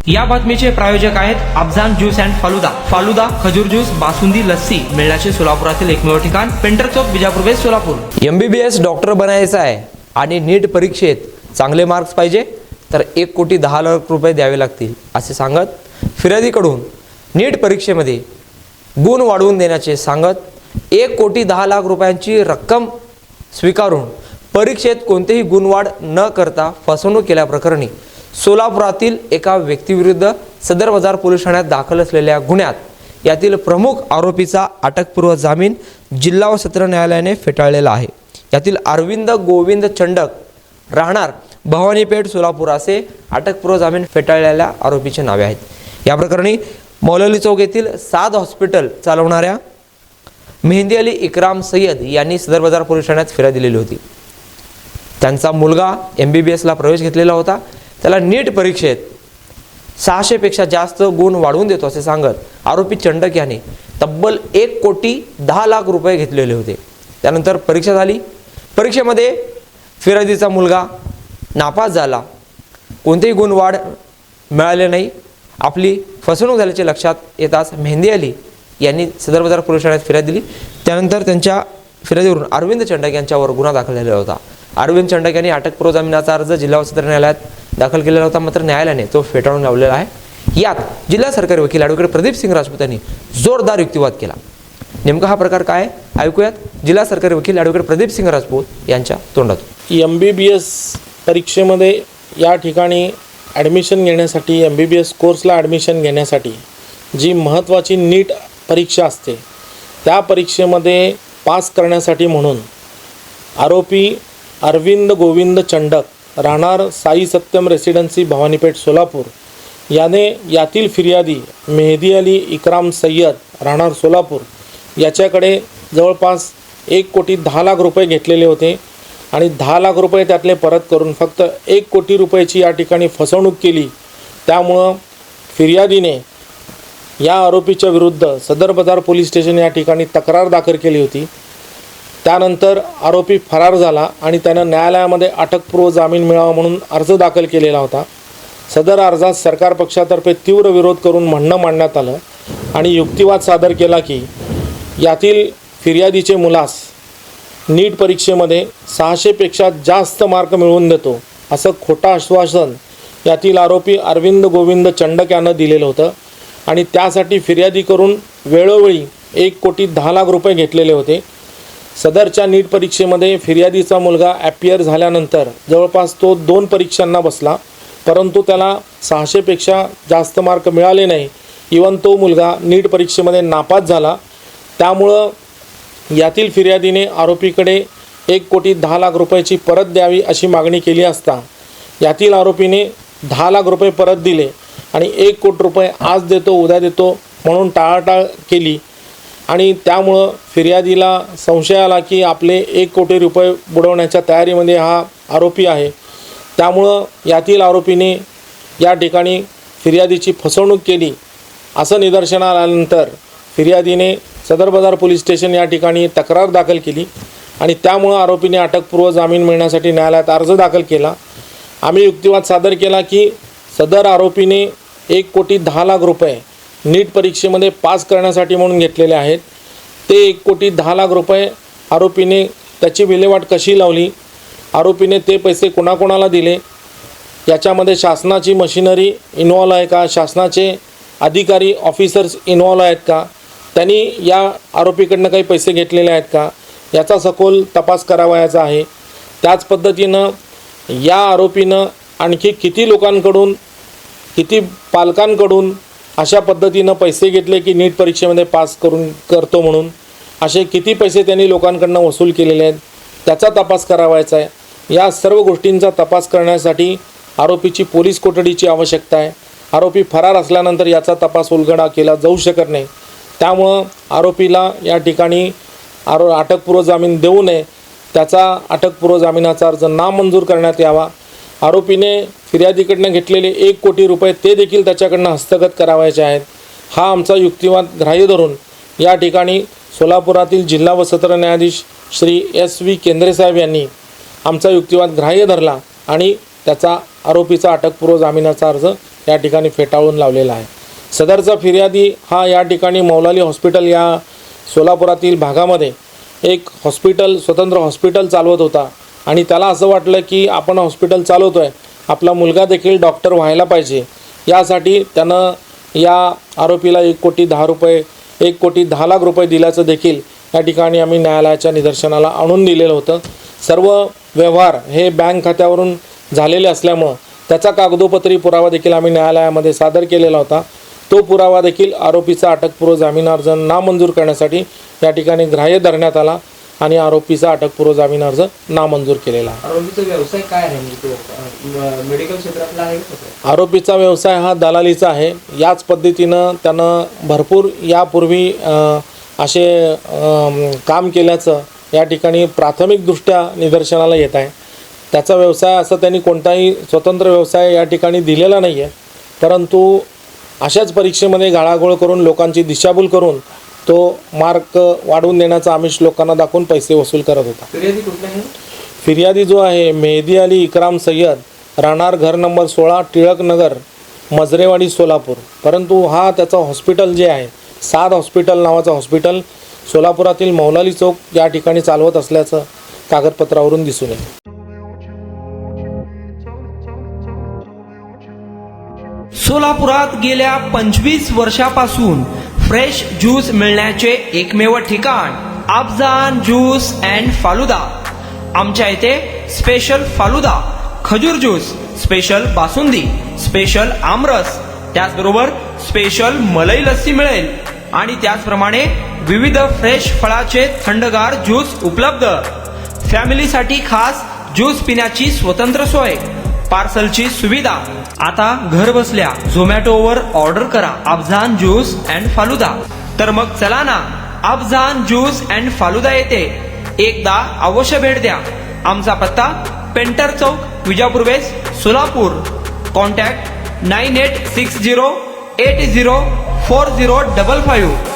या बातमीचे प्रायोजक आहेत अफजान ज्यूस अँड फालुदा। फालुदा, खजूर ज्यूस, बासुंदी, लस्सी मिळण्याचे सोलापुरातील एकमेव ठिकाण painter chowk, Bijapur west, Solapur. MBBS doctor बनायचं आहे आणि नीट परीक्षेत चांगले मार्क्स पाहिजे तर 1,10,00,000 रुपये द्यावे लागतील असे सांगत फिर्यादीकडून नीट परीक्षेमध्ये गुण वाढवून देण्याचे सांगत 1,10,00,000 रुपयांची रक्कम स्वीकारून परीक्षेत कोणतेही गुणवाढ न करता फसवणूक केल्याप्रकरणी सोलापुरातील एका व्यक्तीविरुद्ध सदर बाजार पोलीस ठाण्यात दाखल असलेल्या गुन्ह्यात यातील प्रमुख आरोपीचा अटकपूर्व जामीन जिल्हा व सत्र न्यायालयाने फेटाळलेला आहे। यातील अरविंद गोविंद चंडक राहणार भवानीपेठ, सोलापूर असे अटकपूर्व जामीन फेटाळलेल्या आरोपीचे नावे आहेत। या प्रकरणी मौलवी चौक येथील साद हॉस्पिटल चालवणाऱ्या मेहंदी अली इकराम सय्यद यांनी सदर बाजार पोलीस ठाण्यात फिर्याद दिलेली होती। त्यांचा मुलगा MBBS ला प्रवेश घेतलेला होता। त्याला नीट परीक्षेत 600 पेक्षा जास्त गुण वाढवून देतो असे सांगत आरोपी चंडक याने तब्बल 1,10,00,000 रुपये घेतलेले होते। त्यानंतर परीक्षा झाली। परीक्षेमध्ये फिर्यादीचा मुलगा नापास झाला, कोणतेही गुणवाढ मिळाले नाही। आपली फसवणूक झाल्याचे लक्षात येताच मेहंदी अली यांनी सदर बाजार पोलीस ठाण्यात फिर्याद दिली। त्यानंतर त्यांच्या फिर्यादीवरून अरविंद चंडक यांच्यावर गुन्हा दाखल झालेला होता। अरविंद चंडक यांनी अटकपूर्व जामिनाचा अर्ज जिल्हा व सत्र न्यायालयात दाखल केलेला होता, मात्र न्यायालयाने तो फेटाळून लावलेला आहे। यात जिल्हा सरकारी वकील ॲडव्होकेट प्रदीप सिंग राजपूत यांनी जोरदार युक्तिवाद केला। नेमका हा प्रकार काय ऐकूयात जिल्हा सरकारी वकील ॲडव्होकेट प्रदीप सिंग राजपूत यांच्या तोंडातून। MBBS परीक्षेमध्ये या ठिकाणी ॲडमिशन घेण्यासाठी, MBBS कोर्सला ॲडमिशन घेण्यासाठी जी महत्त्वाची नीट परीक्षा असते त्या परीक्षेमध्ये पास करण्यासाठी म्हणून आरोपी अरविंद गोविंद चंडक राहणार साई सत्यम रेसिडेन्सी भवानीपेठ, सोलापूर याने यातील फिर्यादी मेहदी अली इकराम सय्यद राहणार सोलापूर याच्याकडे जवळपास 1,10,00,000 रुपये घेतलेले होते आणि 10,00,000 रुपये त्यातले परत करून फक्त 1 कोटी रुपयाची या ठिकाणी फसवणूक केली। त्यामुळं फिर्यादीने या आरोपीच्या विरुद्ध सदर बाजार पोलीस स्टेशन या ठिकाणी तक्रार दाखल केली होती। त्यानंतर आरोपी फरार झाला आणि त्यानं न्यायालयामध्ये अटकपूर्व जामीन मिळावा म्हणून अर्ज दाखल केलेला होता। सदर अर्जात सरकार पक्षातर्फे तीव्र विरोध करून म्हणणं मांडण्यात आलं आणि युक्तिवाद सादर केला की यातील फिर्यादीचे मुलास नीट परीक्षेमध्ये 600 पेक्षा जास्त मार्क मिळवून देतो असं खोटं आश्वासन यातील आरोपी अरविंद गोविंद चंडक यानं दिलेलं होतं आणि त्यासाठी फिर्यादी करून वेळोवेळी 1,10,00,000 रुपये घेतलेले होते। सदरच्या नीट परीक्षेमध्ये फिर्यादीचा मुलगा ॲपियर झाल्यानंतर जवळपास तो 2 परीक्षांना बसला, परंतु त्याला 600 पेक्षा जास्त मार्क मिळाले नाही। इवन तो मुलगा नीट परीक्षेमध्ये नापास झाला। त्यामुळं यातील फिर्यादीने आरोपीकडे 1,10,00,000 रुपयाची परत द्यावी अशी मागणी केली असता यातील आरोपीने 10,00,000 रुपये परत दिले आणि 1 कोटी रुपये आज देतो उद्या देतो म्हणून टाळाटाळ केली आणि त्यामुळं फिर्यादीला संशय आला की आपले 1 कोटी रुपये बुडवण्याच्या तयारीमध्ये हा आरोपी आहे। त्यामुळं यातील आरोपीने या ठिकाणी फिर्यादीची फसवणूक केली असं निदर्शनास आल्यानंतर फिर्यादीने सदर बाजार पोलीस स्टेशन या ठिकाणी तक्रार दाखल केली आणि त्यामुळं आरोपीने अटकपूर्व जामीन मिळण्यासाठी न्यायालयात अर्ज दाखल केला। आम्ही युक्तिवाद सादर केला की सदर आरोपीने 1,10,00,000 रुपये नीट परीक्षेमध्ये पास करण्यासाठी म्हणून घेतलेले आहेत। ते 1,10,00,000 रुपये आरोपीने त्याची विल्हेवाट कशी लावली, आरोपीने ते पैसे कोणाकोणाला दिले, याच्यामध्ये शासनाची मशिनरी इन्व्हॉल्व आहे का, शासनाचे अधिकारी ऑफिसर्स इन्व्हॉल्व आहेत का, त्यांनी या आरोपीकडनं काही पैसे घेतलेले आहेत का, याचा सखोल तपास करावयाचा आहे। त्याच पद्धतीनं या आरोपीनं आणखी किती लोकांकडून, किती पालकांकडून अशा पद्धतीनं पैसे घेतले की नीट परीक्षेमध्ये पास करतो म्हणून, असे किती पैसे त्यांनी लोकांकडनं वसूल केलेले आहेत त्याचा तपास करावायचा आहे। या सर्व गोष्टींचा तपास करण्यासाठी आरोपीची पोलीस कोठडीची आवश्यकता आहे। आरोपी फरार असल्यानंतर याचा तपास उलगडा केला जाऊ शकत नाही। त्यामुळं आरोपीला या ठिकाणी अटकपूर्व जामीन देऊ नये, त्याचा अटकपूर्व जामिनाचा अर्ज नामंजूर करण्यात यावा। आरोपीने फिर्यादीकडनं घेतलेले 1 कोटी रुपये ते देखील त्याच्याकडनं हस्तगत करावायचे आहेत। हा आमचा युक्तिवाद ग्राह्य धरून या ठिकाणी सोलापुरातील जिल्हा व सत्र न्यायाधीश श्री S.V. केंद्रे साहेब यांनी आमचा युक्तिवाद ग्राह्य धरला आणि त्याचा आरोपीचा अटकपूर्व जामिनाचा अर्ज या ठिकाणी फेटाळून लावलेला आहे. सदरचा फिर्यादी हा या ठिकाणी मौलाली हॉस्पिटल या सोलापुरातील भागामध्ये एक हॉस्पिटल, स्वतंत्र हॉस्पिटल चालवत होता आणि त्याला असं वाटलं की आपण हॉस्पिटल चालवतो आहे, आपला मुलगा देखील डॉक्टर व्हायला पाहिजे. यासाठी त्यानं या आरोपीला 1,10 लाख रुपये दिल्याचं देखील या ठिकाणी आम्ही न्यायालयाच्या निदर्शनाला आणून दिलेलं होतं. सर्व व्यवहार हे बँक खात्यावरून झालेले असल्यामुळं त्याचा कागदोपत्री पुरावा देखील आम्ही न्यायालयामध्ये सादर केलेला होता. तो पुरावा देखील आरोपीचा अटकपूर्व जामीन अर्ज नामंजूर करण्यासाठी या ठिकाणी ग्राह्य धरण्यात आला आणि आरोपीचा अटकपूर्व जामीन अर्ज नामंजूर केलेला आहे. आरोपीचा व्यवसाय काय आहे? मेडिकल क्षेत्रातला आहे का? आरोपीचा व्यवसाय हा दलालीचा आहे. याच पद्धतीनं त्यानं भरपूर यापूर्वी असे काम केल्याचं या ठिकाणी प्राथमिकदृष्ट्या निदर्शनाला येत आहे. त्याचा व्यवसाय असं त्यांनी कोणताही स्वतंत्र व्यवसाय या ठिकाणी दिलेला नाही आहे, परंतु अशाच परीक्षेमध्ये गाळागोळ करून लोकांची दिशाभूल करून तो मार्क वाढवून देण्याचा आमिष लोकांना दाखवून पैसे वसूल करत होता. फिर्यादी कुठला आहे? फिर्यादी जो आहे मेहदी अली इकराम सय्यद, राहणार घर नंबर 16 टिळक नगर, मजरेवाडी, सोलापूर. परंतु हा त्याचा हॉस्पिटल जे आहे, साद हॉस्पिटल नावाचं हॉस्पिटल सोलापुरातील मौलाली चौक या ठिकाणी चालवत असल्याचं कागदपत्रावरून दिसून येतं. सोलापुरात गेल्या 25 वर्षापासून फ्रेश ज्यूस मिळण्याचे एकमेव ठिकाण अफजान ज्यूस अँड फालुदा. आमच्या इथे स्पेशल फालुदा, खजूर ज्यूस, स्पेशल बासुंदी, स्पेशल आमरस, त्याचबरोबर स्पेशल मलाई लस्सी मिळेल आणि त्याचप्रमाणे विविध फ्रेश फळाचे थंडगार ज्यूस उपलब्ध. फॅमिलीसाठी खास ज्यूस पिण्याची स्वतंत्र सोय, पार्सलची सुविधा. आता घर बसल्या झोमॅटोवर ऑर्डर करा अफजान ज्यूस अँड फालुदा. तर मग चला ना अफजान ज्यूस अँड फालुदा येते एकदा अवश्य भेट द्या. आमचा पत्ता पेंटर चौक, विजापूर वेस्ट, सोलापूर. कॉन्टॅक्ट 9860804055.